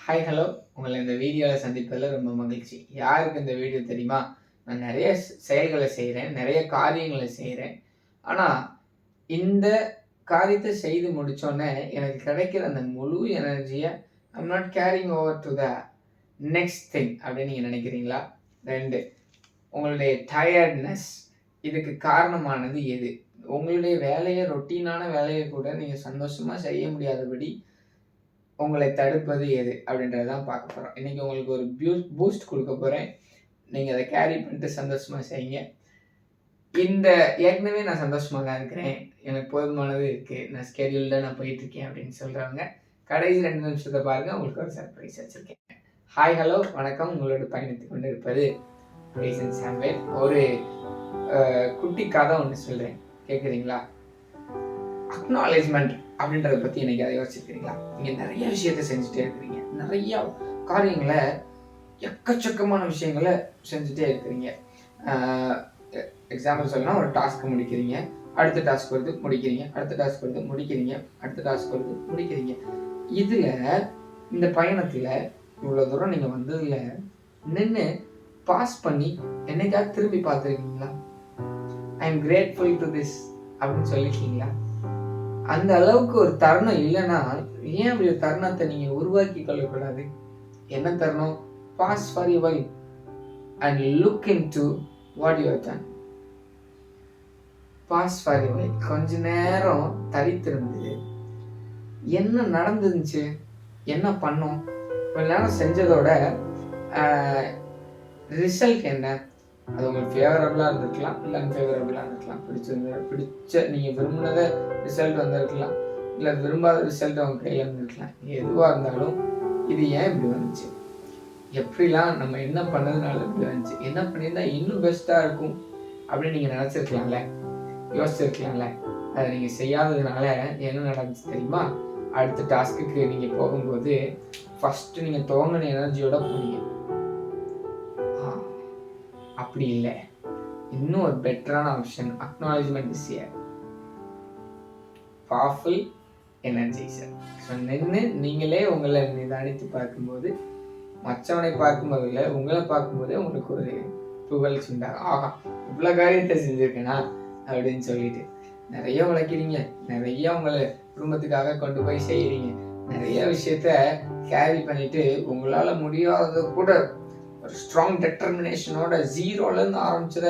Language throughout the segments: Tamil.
ஹாய் ஹலோ உங்களை இந்த வீடியோவில் சந்திப்பதில் ரொம்ப மகிழ்ச்சி. யாருக்கு இந்த வீடியோ தெரியுமா? நான் நிறைய செயல்களை செய்கிறேன், நிறைய காரியங்களை செய்கிறேன். ஆனால் இந்த காரியத்தை செய்து முடித்தோடனே எனக்கு கிடைக்கிற அந்த முழு எனர்ஜியை I'm not caring over to the next thing அப்படின்னு நீங்கள் நினைக்கிறீங்களா? 2, உங்களுடைய டயர்ட்னஸ். இதுக்கு காரணமானது எது? உங்களுடைய வேலையை, ரொட்டீனான வேலையை கூட நீங்கள் சந்தோஷமாக செய்ய முடியாதபடி உங்களை தடுப்பது எது அப்படின்றத தான் பார்க்க போகிறோம். இன்றைக்கி உங்களுக்கு ஒரு பூஸ்ட் கொடுக்க போகிறேன். நீங்கள் அதை கேரி பண்ணிட்டு சந்தோஷமாக செய்யுங்க. இந்த ஏற்கனவே நான் சந்தோஷமாக தான் இருக்கிறேன், எனக்கு போதுமானது இருக்குது, நான் ஸ்கெடியூல்டாக நான் போயிட்டுருக்கேன் அப்படின்னு சொல்கிறவங்க கடைசி 2 நிமிஷத்தை பாருங்கள், உங்களுக்கு ஒரு சர்ப்ரைஸ் வச்சுருக்கேன். ஹாய் ஹலோ வணக்கம். உங்களோட பயணித்து கொண்டு இருப்பது ரீசன் சாம்வேல். ஒரு குட்டி கதை ஒன்று சொல்கிறேன், கேட்குறீங்களா? அக்னாலேஜ்மெண்ட் அப்படின்றத பற்றி இன்னைக்கு அதை யோசிச்சிருக்கிறீங்களா? நீங்கள் நிறைய விஷயத்த செஞ்சுட்டே இருக்கிறீங்க, நிறைய காரியங்களை, எக்கச்சக்கமான விஷயங்களை செஞ்சுட்டே இருக்கிறீங்க. எக்ஸாம்பிள் சொல்லலாம், ஒரு டாஸ்க் முடிக்கிறீங்க, அடுத்த டாஸ்க் வருது முடிக்கிறீங்க, அடுத்த டாஸ்க் வருது முடிக்கிறீங்க, அடுத்த டாஸ்க் வருது முடிக்கிறீங்க. இதில் இந்த பயணத்தில் இவ்வளோ தூரம் நீங்கள் வந்ததில் நின்று பாஸ் பண்ணி என்னைக்காவது திரும்பி பார்த்துருக்கீங்களா? I am grateful to this அப்படின்னு சொல்லியிருக்கீங்களா? அந்த அளவுக்கு ஒரு தருணம் இல்லைன்னா ஏன் அப்படி ஒரு தருணத்தை நீங்க உருவாக்கி கொள்ளக்கூடாது? என்ன தருணம்? Pause for you while and look into what you have done. Pause for you while. கொஞ்ச நேரம் தரித்திருந்து என்ன நடந்துச்சு, என்ன பண்ணோம், கொஞ்ச நேரம் செஞ்சதோட ரிசல்ட் என்ன? அது உங்களுக்கு ஃபேவரபுளாக இருந்திருக்கலாம், இல்லை அன்ஃபேவரபுளாக இருந்திருக்கலாம். பிடிச்ச நீங்கள் விரும்பினத ரிசல்ட் வந்திருக்கலாம், இல்லை விரும்பாத ரிசல்ட் அவங்க கையில் இருந்திருக்கலாம். எதுவாக இருந்தாலும் இது ஏன் இப்படி வந்துச்சு, எப்படிலாம் நம்ம என்ன பண்ணதுனால இப்படி வந்துச்சு, என்ன பண்ணியிருந்தா இன்னும் பெஸ்ட்டாக இருக்கும் அப்படின்னு நீங்கள் நினச்சிருக்கலாம்ல, யோசிச்சிருக்கலாம்ல. அதை நீங்கள் செய்யாததுனால என்ன நடந்துச்சு தெரியுமா? அடுத்த டாஸ்க்கு நீங்கள் போகும்போது ஃபஸ்ட்டு நீங்கள் துவங்கின எனர்ஜியோட போனீங்க. அப்படி இல்லை, இன்னும் ஒரு பெட்டரான option. Acknowledgement is a powerful energizer. So நின்று நீங்களே உங்களை நிதானித்து பார்க்கும்போது, மற்றவனை பார்க்கும்போது இல்லை, உங்களை பார்க்கும்போதே உங்களுக்கு ஒரு புகழ்ச்சி உண்டாகும். ஆகா, இவ்வளோ காரியத்தை செஞ்சுருக்கேனா அப்படின்னு சொல்லிட்டு நிறைய உழைக்கிறீங்க, நிறைய உங்களை குடும்பத்துக்காக கொண்டு போய் செய்கிறீங்க, நிறைய விஷயத்த கேரி பண்ணிட்டு உங்களால் முடியாதது கூட ஒரு ஸ்ட்ராங் டெட்டர்மினேஷனோட 0லேருந்து ஆரம்பிச்சத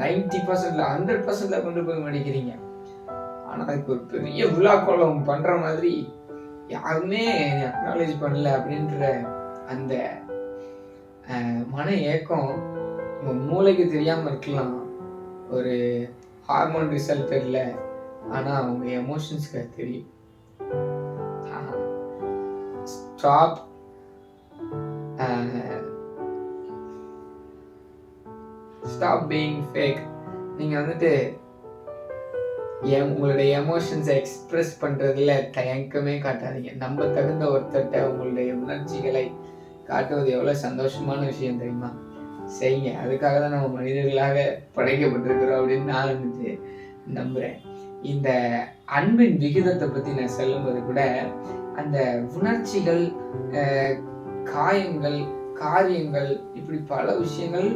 90% 100% கொண்டு போய் முடிக்கிறீங்க. ஆனால் அதுக்கு ஒரு பெரிய விழாக்கோளம் பண்ணுற மாதிரி யாருமே அக்னாலேஜ் பண்ணல அப்படின்ற அந்த மன ஏக்கம் உங்கள் மூளைக்கு தெரியாமல் இருக்கலாம். ஒரு ஹார்மோன் ரிசல்ட் தெரியல, ஆனால் உங்கள் எமோஷன்ஸ்க்கு தெரியும். Stop stop being fake. நீங்கள் வந்துட்டு உங்களுடைய எமோஷன்ஸை எக்ஸ்பிரஸ் பண்ணுறதுல தயக்கமே காட்டாதீங்க. நம்ம தகுந்த ஒருத்தட்ட உங்களுடைய உணர்ச்சிகளை காட்டுவது எவ்வளோ சந்தோஷமான விஷயம் தெரியுமா? செய்யுங்க. அதுக்காக தான் நம்ம மனிதர்களாக படைக்கப்பட்டிருக்கிறோம் அப்படின்னு நான் வந்துட்டு நம்புகிறேன். இந்த அன்பின் விகிதத்தை பற்றி நான் சொல்லும்போது கூட அந்த உணர்ச்சிகள், காயங்கள், காரியங்கள், இப்படி பல விஷயங்கள்.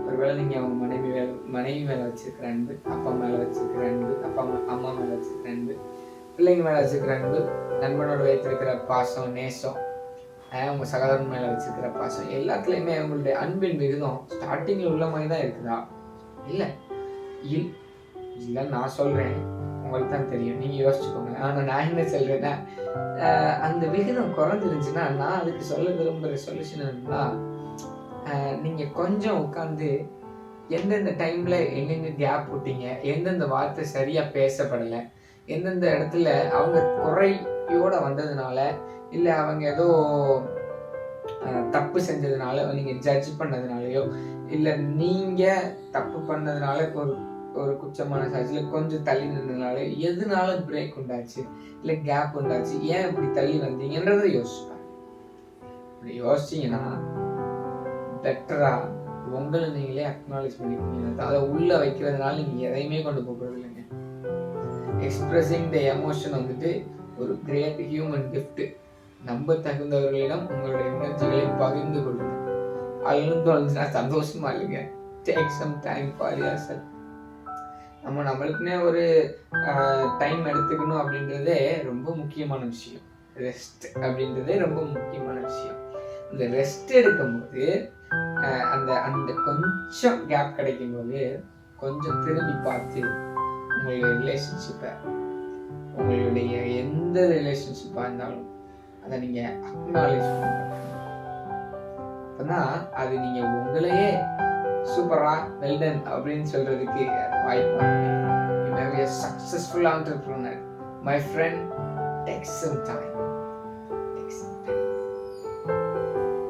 ஒருவேளை நீங்கள் அவங்க மனைவி மேலே வச்சிருக்கிற அன்பு, அப்பா மேலே வச்சிருக்கிற அன்பு, அம்மா மேலே வச்சிருக்கிற அன்பு, பிள்ளைங்க மேலே வச்சிருக்கிற அன்பு, நண்பனோட வைத்திருக்கிற பாசம், நேசம், உங்கள் சகோதரன் மேலே வச்சிருக்கிற பாசம், எல்லாத்துலேயுமே உங்களுடைய அன்பின் விகிதம் ஸ்டார்டிங்கில் உள்ள மாதிரி தான் இருக்குதா? இல்லை இல்லை நான் சொல்கிறேன், உங்களுக்கு தான் தெரியும், நீங்கள் யோசிச்சுக்கோங்க. ஆனால் நான் என்ன சொல்கிறேன்னா, அந்த விகிதம் குறைஞ்சிருந்துச்சுன்னா நான் அதுக்கு சொல்ல விரும்புகிற சொல்யூஷன் என்னன்னா, நீங்கள் கொஞ்சம் உட்காந்து எந்தெந்த டைமில் எங்கெங்க கேப் விட்டீங்க, எந்தெந்த வார்த்தை சரியாக பேசப்படலை, எந்தெந்த இடத்துல அவங்க குறையோடு வந்ததுனால, இல்லை அவங்க ஏதோ தப்பு செஞ்சதுனால நீங்கள் ஜட்ஜ் பண்ணதுனாலையோ, இல்லை நீங்கள் தப்பு பண்ணதுனால ஒரு குச்சமான சாட்சியில் கொஞ்சம் தள்ளி நின்றதுனால, எதனால பிரேக் உண்டாச்சு, இல்லை கேப் உண்டாச்சு, ஏன் இப்படி தள்ளி வந்தீங்கன்றதை யோசிச்சுப்பாங்க. இப்படி யோசிச்சிங்கன்னா பெட்டரா உங்களை நீங்களே அக்னாலேஜ் பண்ணிக்கோங்க. அதை உள்ள வைக்கிறதுனால நீங்கள் எதையுமே கொண்டு போகிறது இல்லைங்க. எக்ஸ்பிரஸிங் த எமோஷன் வந்துட்டு ஒரு கிரேட் ஹியூமன் கிஃப்ட். நம்ப தகுந்தவர்களிடம் உங்களுடைய உணர்ச்சிகளை பகிர்ந்து கொள்ளுங்க. அழுன்னு தோணுச்சுன்னா சந்தோஷமா இல்லைங்க. Take some time for yourself. நம்மளுக்குன்னே ஒரு டைம் எடுத்துக்கணும் அப்படின்றதே ரொம்ப முக்கியமான விஷயம். ரெஸ்ட் அப்படின்றதே ரொம்ப முக்கியமான விஷயம். இந்த ரெஸ்ட் எடுக்கும்போது அந்த அந்த கொஞ்சம் கேப் கிடைக்கும் போது கொஞ்சம் திரும்பி பார்த்து உங்களுடைய ரிலேஷன்ஷிப்பை, உங்களுடைய எந்த ரிலேஷன்ஷிப்பாக இருந்தாலும் அதை நீங்கள் அக்னாலேஜ் பண்ணுங்க. அப்போதான் அது நீங்கள் உங்களையே சூப்பரா வெல்டன் அப்படின்னு சொல்றதுக்கு வாய்ப்பு. Successful entrepreneur. My friend, take some time.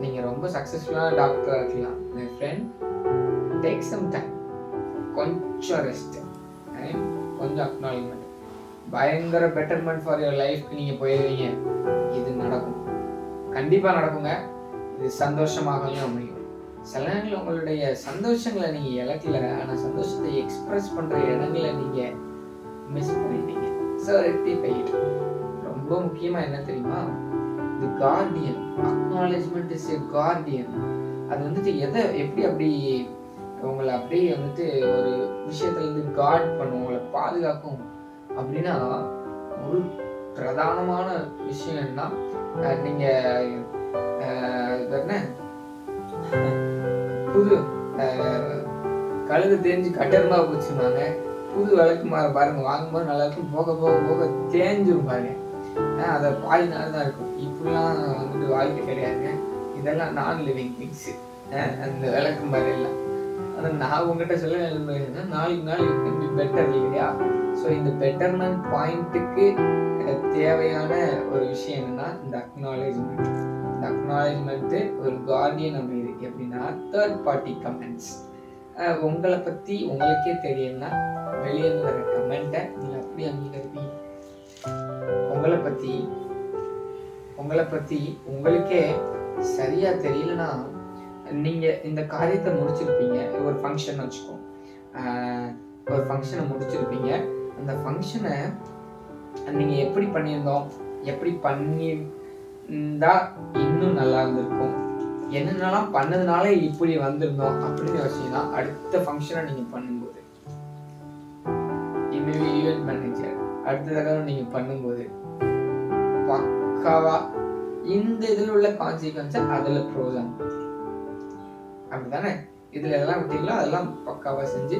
நீங்க ரொம்ப சக்சஸ்ஃபுல்லான டாக்டரா இருக்கலாம். My friend, take some time. கொஞ்சம் ரெஸ்ட், கொஞ்சம் அக்னாலஜ்மெண்ட். பயங்கர பெட்டர்மெண்ட் ஃபார் யுவர் லைஃப்க்கு நீங்க போயிருவீங்க. இது நடக்கும், கண்டிப்பா நடக்குங்க. இது சந்தோஷமாகவும் அமையும். சில நேரங்களில் உங்களுடைய சந்தோஷங்களை நீங்க இழக்கல, ஆனா சந்தோஷத்தை எக்ஸ்பிரஸ் பண்ற இடங்களை நீங்க மிஸ் பண்ணிட்டீங்க. So rectify it. ரொம்ப முக்கியமா என்ன தெரியுமா, the guardian. Acknowledgement is a guardian. அது வந்துட்டு எதை எப்படி அப்படி உங்களை அப்படியே வந்துட்டு ஒரு விஷயத்துல இருந்து கார்ட் பண்ணும், உங்களை பாதுகாக்கும் அப்படின்னா, ஒரு பிரதானமான விஷயம் என்ன, நீங்க என்ன புது கழுகு தெரிஞ்சு கட்டர்மா போச்சுருந்தாங்க. புது விளக்கு பாருங்க, வாங்கும்போது நல்லா இருக்கும், போக போக போக தேஞ்சிரும் பாருங்க. அதை பாதி நாள் தான் இருக்கும். இப்படிலாம் வந்துட்டு வாழ்க்கை கிடையாதுங்க. இதெல்லாம் நான் லிவிங் திங்ஸ். அந்த விளக்கு மாதிரி எல்லாம். ஆனால் நான் உங்ககிட்ட சொல்ல நாளைக்கு நாள் இட் கேன் பி பெட்டர் இல்லையா? ஸோ இந்த பெட்டர்மெண்ட் பாயிண்ட்டுக்கு தேவையான ஒரு விஷயம் என்னன்னா இந்த அக்னாலேஜ்மெண்ட். இந்த அக்னாலேஜ்மெண்ட்டு ஒரு கார்டியன் அப்படி இருக்கு. எப்படின்னா தேர்ட் பார்ட்டி கமெண்ட்ஸ். உங்களை பற்றி உங்களுக்கே தெரியும்னா வெளியே வர கமெண்ட்டை நீங்கள் அப்படி அங்கீகரிப்பீங்க. உங்களை பற்றி உங்களுக்கே சரியாக தெரியலனா நீங்கள் இந்த காரியத்தை முடிச்சிருப்பீங்க. ஒரு ஃபங்க்ஷன் வச்சுக்கோ, ஒரு ஃபங்க்ஷனை முடிச்சிருப்பீங்க. அந்த ஃபங்க்ஷனை நீங்கள் எப்படி பண்ணியிருந்தோம், எப்படி பண்ணியிருந்தா இன்னும் நல்லா இருந்திருக்கும், என்னென்னலாம் பண்ணதுனால இப்படி வந்திருந்தோம் அப்படின்னு யோசிச்சீங்கன்னா அடுத்த ஃபங்க்ஷனை நீங்கள் பண்ணும்போது, இனிமே ஈவென்ட் மேனேஜர் அடுத்த தடவை நீங்கள் பண்ணும்போது பக்காவா இந்த இதில் உள்ள கான்சிக்வன்ஸை அதில் ப்ரோஸ் அப்படிதானே. இதில் எதெல்லாம் விட்டீங்களோ அதெல்லாம் பக்காவாக செஞ்சு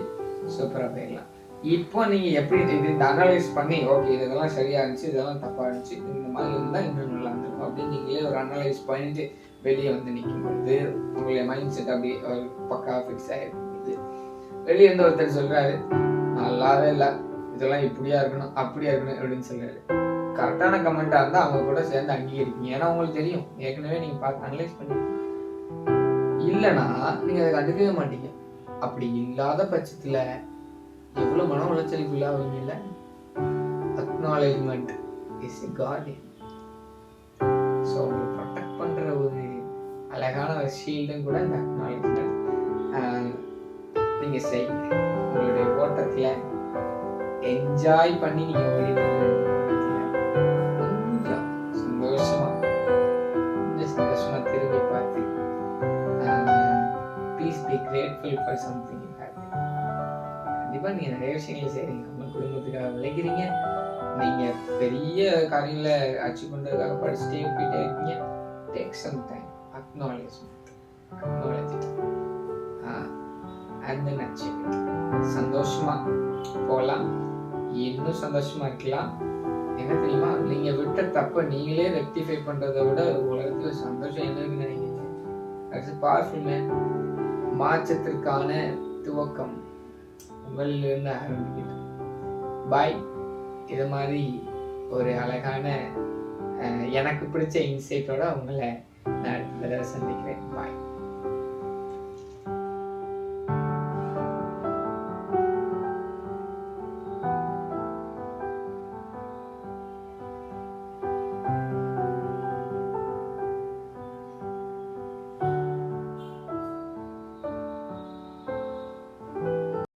சூப்பராக போயிடலாம். இப்போ நீங்கள் எப்படி இது அனலைஸ் பண்ணி ஓகே இதெல்லாம் சரியாக இருந்துச்சு, இதெல்லாம் தப்பாக இருந்துச்சு, இந்த மாதிரி இருந்தால் இன்னும் நல்லா இருந்திருக்கும் அப்படின்னு நீங்களே ஒரு அனலைஸ் பண்ணிட்டு வெளியே வந்து நிற்கும்போது உங்களுடைய மைண்ட் செட் அப்படி ஒரு பக்காவாக ஃபிக்ஸ் ஆகிருக்கும்போது வெளியே இருந்து ஒருத்தர் சொல்கிறாரு நல்லாவே இல்லை, இதெல்லாம் இப்படியா இருக்கணும் அப்படியா இருக்கணும் அப்படின்னு சொல்கிறாரு. கரெக்டான கமெண்ட்டாக இருந்தால் அவங்க கூட சேர்ந்து அங்கீகரிப்பீங்க. ஏன்னா உங்களுக்கு தெரியும், ஏற்கனவே நீங்கள் பார்த்து அனலைஸ் பண்ணி. இல்லைன்னா நீங்கள் அதை கண்டுக்கவே மாட்டீங்க. அப்படி இல்லாத பட்சத்தில் எவ்வளோ மன உளைச்சலுக்குள்ள அவங்க இல்லை. Acknowledgement is a Guardian. So உங்களை ப்ரொடெக்ட் பண்ணுற ஒரு அழகான ஒரு ஷீல்டும் கூட இந்த அக்னாலேஜ்மெண்ட். நீங்கள் செய்யுங்க. உங்களுடைய ஓட்டத்தில் என்ஜாய் பண்ணி நீங்கள் ஓடிட்டு கொஞ்சம் சந்தோஷமா திரும்பி பார்த்து please be grateful for something. கண்டிப்பாக நீங்கள் நிறைய விஷயங்கள் செய்கிறீங்க. உங்கள் குடும்பத்துக்காக விளைக்கிறீங்க. நீங்கள் பெரிய காரியங்களை அச்சீவ் பண்ணுறதுக்காக படிச்சுட்டே போயிட்டே இருக்கீங்க. Take some time, acknowledgement, and then achieve it. சந்தோஷமாக போகலாம், இன்னும் சந்தோஷமாக இருக்கலாம். என்ன தெரியுமா, நீங்கள் விட்ட தப்பை நீங்களே ரெக்டிஃபை பண்ணுறதை விட உலகத்தில் சந்தோஷம் என்னன்னு நினைக்கிறீங்க. அது பவர்ஃபுல் மேன். மாற்றத்திற்கான துவக்கம் உங்களிலிருந்து ஆரம்பிக்கிட்டு. பாய். இது மாதிரி ஒரு அழகான எனக்கு பிடிச்ச இன்சைட்டோட உங்களை நான் அடுத்த தடவை சந்திக்கிறேன். பாய்.